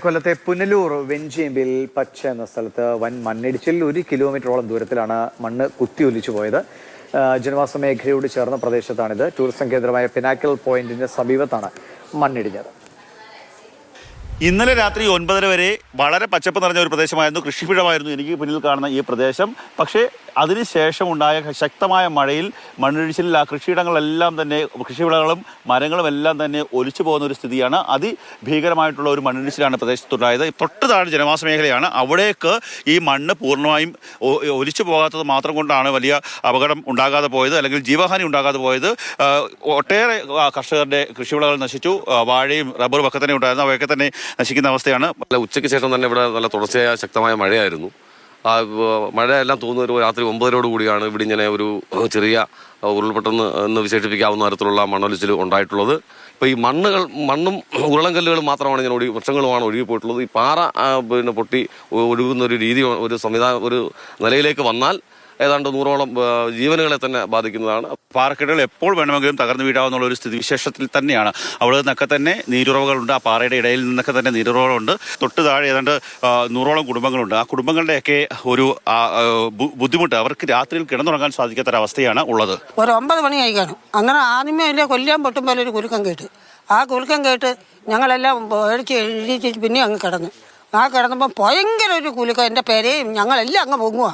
കൊല്ലത്തെ പുനലൂർ വെഞ്ചേമ്പിൽ പച്ച എന്ന സ്ഥലത്ത് വൻ മണ്ണിടിച്ചിൽ 1 കിലോമീറ്ററോളം ദൂരത്തിലാണ് മണ്ണ് കുത്തിയൊലിച്ചു പോയത്. ജനവാസ മേഖലയോട് ചേർന്ന പ്രദേശത്താണിത്. ടൂറിസം കേന്ദ്രമായ പിനാക്കിൾ പോയിന്റിന് സമീപത്താണ് മണ്ണിടിഞ്ഞത്. ഇന്നലെ രാത്രി 9:30 വരെ വളരെ പച്ചപ്പ് നിറഞ്ഞ ഒരു പ്രദേശമായിരുന്നു, കൃഷിപ്പിടമായിരുന്നു എനിക്ക് പിന്നിൽ കാണുന്ന ഈ പ്രദേശം. പക്ഷേ അതിനുശേഷം ഉണ്ടായ ശക്തമായ മഴയിൽ മണ്ണിടിച്ചിലിൽ ആ കൃഷിയിടങ്ങളെല്ലാം തന്നെ, കൃഷിവിളകളും മരങ്ങളും എല്ലാം തന്നെ ഒലിച്ചു പോകുന്ന ഒരു സ്ഥിതിയാണ്. അതിഭീകരമായിട്ടുള്ള ഒരു മണ്ണിടിച്ചിലാണ് പ്രദേശത്തുണ്ടായത്. തൊട്ട് താഴെ ജനവാസ മേഖലയാണ്. അവിടേക്ക് ഈ മണ്ണ് പൂർണ്ണമായും ഒലിച്ചു പോകാത്തത് മാത്രം കൊണ്ടാണ് വലിയ അപകടം ഉണ്ടാകാതെ പോയത്, അല്ലെങ്കിൽ ജീവഹാനി ഉണ്ടാകാതെ പോയത്. ഒട്ടേറെ കർഷകരുടെ കൃഷിവിളകൾ നശിച്ചു. വാഴയും റബ്ബറും ഒക്കെ തന്നെ ഉണ്ടായിരുന്നു, അവയൊക്കെ തന്നെ നശിക്കുന്ന അവസ്ഥയാണ്. ഉച്ചയ്ക്ക് ശേഷം തന്നെ ഇവിടെ നല്ല തുടർച്ചയായ ശക്തമായ മഴയായിരുന്നു. മഴയെല്ലാം തോന്നുന്ന ഒരു രാത്രി 9:00 കൂടിയാണ് ഇവിടെ ഇങ്ങനെ ഒരു ചെറിയ ഉരുൾപൊട്ടെന്ന് എന്ന് വിശേഷിപ്പിക്കാവുന്ന തരത്തിലുള്ള മണ്ണൊലിച്ചിൽ ഉണ്ടായിട്ടുള്ളത്. ഇപ്പോൾ ഈ മണ്ണും ഉരുളൻകല്ലുകളും മാത്രമാണ് ഇങ്ങനെ വൃക്ഷങ്ങളുമാണ് ഒഴുകിപ്പോയിട്ടുള്ളത്. ഈ പാറ പൊട്ടി ഒഴുകുന്ന ഒരു രീതി, ഒരു സംവിധാനം, ഒരു നിലയിലേക്ക് വന്നാൽ ഏതാണ്ട് 100ഓളം ജീവനുകളെ തന്നെ ബാധിക്കുന്നതാണ്. പാറക്കെട്ടുകൾ എപ്പോൾ വേണമെങ്കിലും തകർന്നു വീഴാവുന്ന ഒരു സ്ഥിതിവിശേഷത്തിൽ തന്നെയാണ്. അവിടെ നിന്നൊക്കെ തന്നെ നീരുറവുകളുണ്ട്. ആ പാറയുടെ ഇടയിൽ നിന്നൊക്കെ തന്നെ നീരുറവുകളുണ്ട്. തൊട്ട് താഴെ ഏതാണ്ട് 100ഓളം കുടുംബങ്ങളുണ്ട്. ആ കുടുംബങ്ങളുടെയൊക്കെ ഒരു ബുദ്ധിമുട്ട്, അവർക്ക് രാത്രിയിൽ കിടന്നുറങ്ങാൻ സാധിക്കാത്തൊരവസ്ഥയാണ് ഉള്ളത്. ഒരു 9 മണിയായി കാണും. അങ്ങനെ ആദ്യമേ ഇല്ല, കൊല്ലാൻ പൊട്ടുമ്പോൾ ഒരു കുലുക്കം കേട്ട്, ആ കുലുക്കം കേട്ട് ഞങ്ങളെല്ലാം മേടിച്ച് എഴുതിച്ച് പിന്നെ അങ്ങ് കിടന്നു. ആ കിടന്നപ്പോൾ ഭയങ്കര ഒരു കുലുക്കം, എൻ്റെ പെരയും ഞങ്ങളെല്ലാം അങ്ങ് പൊങ്ങുക.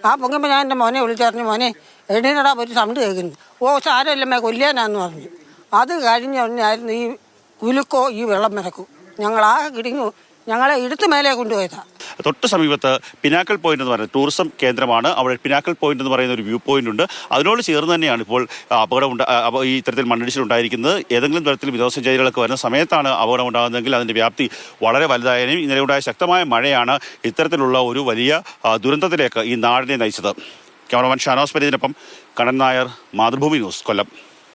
ആ പൊങ്ങുമ്പോൾ ഞാൻ എൻ്റെ മോനെ വിളിച്ചറിഞ്ഞു, മോനെ എഴുന്നേടാ ഒരു സൗണ്ട് കേൾക്കുന്നു. സാരമില്ലമ്മേ കൊല്ലാനാന്ന് പറഞ്ഞു. അത് കഴിഞ്ഞായിരുന്നു ഈ കുലുക്കോ ഈ വെള്ളം മിറക്കും. ഞങ്ങളാകെ കിടങ്ങു, ഞങ്ങളെ ഇടുത്ത് മേലെ കൊണ്ടുപോയതാണ്. തൊട്ട് സമീപത്ത് പിനാക്കിൾ പോയിന്റ് എന്ന് പറയുന്നത് ടൂറിസം കേന്ദ്രമാണ്. അവിടെ പിനാക്കിൾ പോയിന്റ് എന്ന് പറയുന്ന ഒരു വ്യൂ പോയിന്റ് ഉണ്ട്. അതിനോട് ചേർന്ന് തന്നെയാണ് ഇപ്പോൾ ഈ ഇത്തരത്തിൽ മണ്ണിടിച്ചിൽ ഉണ്ടായിരിക്കുന്നത്. ഏതെങ്കിലും തരത്തിൽ വിനോദസഞ്ചാരികളൊക്കെ വരുന്ന സമയത്താണ് അപകടം ഉണ്ടാകുന്നതെങ്കിൽ അതിൻ്റെ വ്യാപ്തി വളരെ വലുതായതിനും ഇന്നലെ ഉണ്ടായ ശക്തമായ മഴയാണ് ഇത്തരത്തിലുള്ള ഒരു വലിയ ദുരന്തത്തിലേക്ക് ഈ നാടിനെ നയിച്ചത്. ക്യാമറമാൻ ഷാനോസ് പരീതിനൊപ്പം കണ്ണൻ നായർ, മാതൃഭൂമി ന്യൂസ്, കൊല്ലം.